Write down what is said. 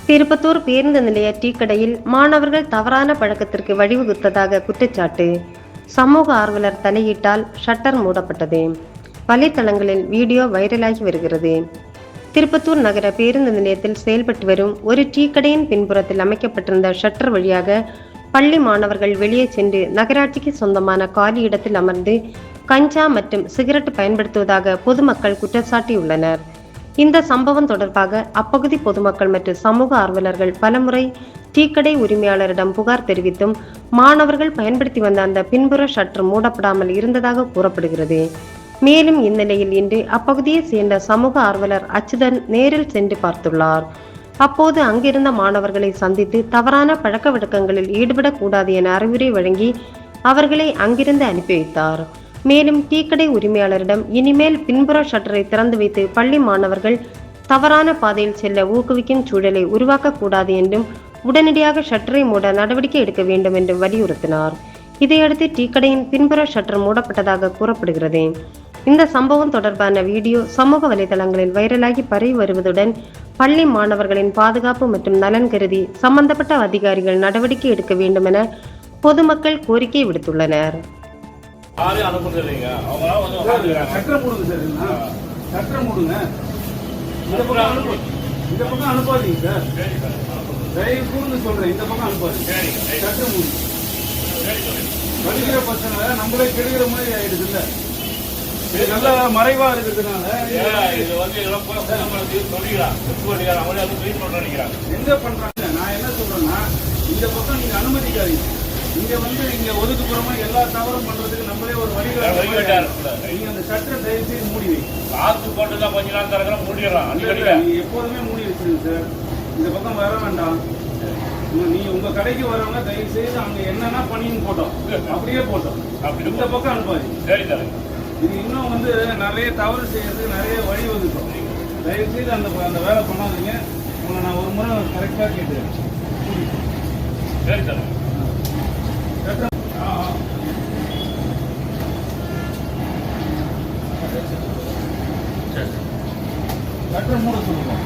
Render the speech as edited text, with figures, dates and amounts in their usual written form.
திருப்பத்தூர் பேருந்து நிலைய டீ கடையில் மாணவர்கள் தவறான பழக்கத்திற்கு வழிவகுத்ததாக குற்றச்சாட்டு. சமூக ஆர்வலர் தலையிட்டால் ஷட்டர் மூடப்பட்டது. வலைத்தளங்களில் வீடியோ வைரலாகி வருகிறது. திருப்பத்தூர் நகர பேருந்து நிலையத்தில் செயல்பட்டு வரும் ஒரு டீ கடையின் பின்புறத்தில் அமைக்கப்பட்டிருந்த ஷட்டர் வழியாக பள்ளி மாணவர்கள் வெளியே சென்று நகராட்சிக்கு சொந்தமான காலி இடத்தில் அமர்ந்து கஞ்சா மற்றும் சிகரெட் பயன்படுத்துவதாக பொதுமக்கள் குற்றச்சாட்டியுள்ளனர். இந்த சம்பவம் தொடர்பாக அப்பகுதி பொதுமக்கள் மற்றும் சமூக ஆர்வலர்கள் பலமுறை டீக்கடை உரிமையாளரிடம் புகார் தெரிவித்தும் மாணவர்கள் பயன்படுத்தி வந்த அந்த பின்புற ஷட்டர் மூடப்படாமல் இருந்ததாக கூறப்படுகிறது. மேலும் இந்நிலையில் இன்று அப்பகுதியை சேர்ந்த சமூக ஆர்வலர் அச்சுதன் நேரில் சென்று பார்த்துள்ளார். அப்போது அங்கிருந்த மாணவர்களை சந்தித்து தவறான பழக்க வழக்கங்களில் ஈடுபடக்கூடாது என அறிவுரை வழங்கி அவர்களை அங்கிருந்து அனுப்பி வைத்தார். மேலும் டீக்கடை உரிமையாளரிடம் இனிமேல் பின்புற ஷட்டரை திறந்து வைத்து பள்ளி மாணவர்கள் தவறான பாதையில் செல்ல ஊக்குவிக்கும் சூழலை உருவாக்கக்கூடாது என்றும் உடனடியாக ஷட்டரை மூட நடவடிக்கை எடுக்க வேண்டும் என்றும் வலியுறுத்தினார். இதையடுத்து டீக்கடையின் பின்புற ஷட்டர் மூடப்பட்டதாக கூறப்படுகிறது. இந்த சம்பவம் தொடர்பான வீடியோ சமூக வலைதளங்களில் வைரலாகி பரவி வருவதுடன் பள்ளி மாணவர்களின் பாதுகாப்பு மற்றும் நலன் கருதி சம்பந்தப்பட்ட அதிகாரிகள் நடவடிக்கை எடுக்க வேண்டும் என பொதுமக்கள் கோரிக்கை விடுத்துள்ளனர். நம்மளே கெடுக்கிற மாதிரி ஆயிடுது இல்ல, நல்ல மறைவா இருக்கிறதுனால எங்க பண்றாங்க. நான் என்ன சொல்றேன்னா, இந்த பக்கம் நீங்க அனுமதிக்காதீங்க. இங்க இங்க ஒதுக்குப்புறமா எல்லா தவறும் பண்றதுக்கு நம்மளே ஒரு வழிகாட்டு. நீங்க அந்த சட்டத்தை தயவு செய்து மூடி வைங்க. எப்போதுமே மூடி வச்சிருங்க சார். இந்த பக்கம் வர வேண்டாம். நீ உங்க கடைக்கு வரவங்க தயவு செய்து அங்க என்னன்னா பண்ணின்னு போட்டோம், அப்படியே போட்டோம். இந்த பக்கம் அனுப்பாது. இது இன்னும் நிறைய தவறு செய்யறதுக்கு நிறைய வழிவகுக்கும். தயவு செய்து அந்த வேலை பண்ணாதீங்க. உங்களை நான் ஒரு முறை கரெக்டா கேட்டேன். மூட சொல்லுவோம்.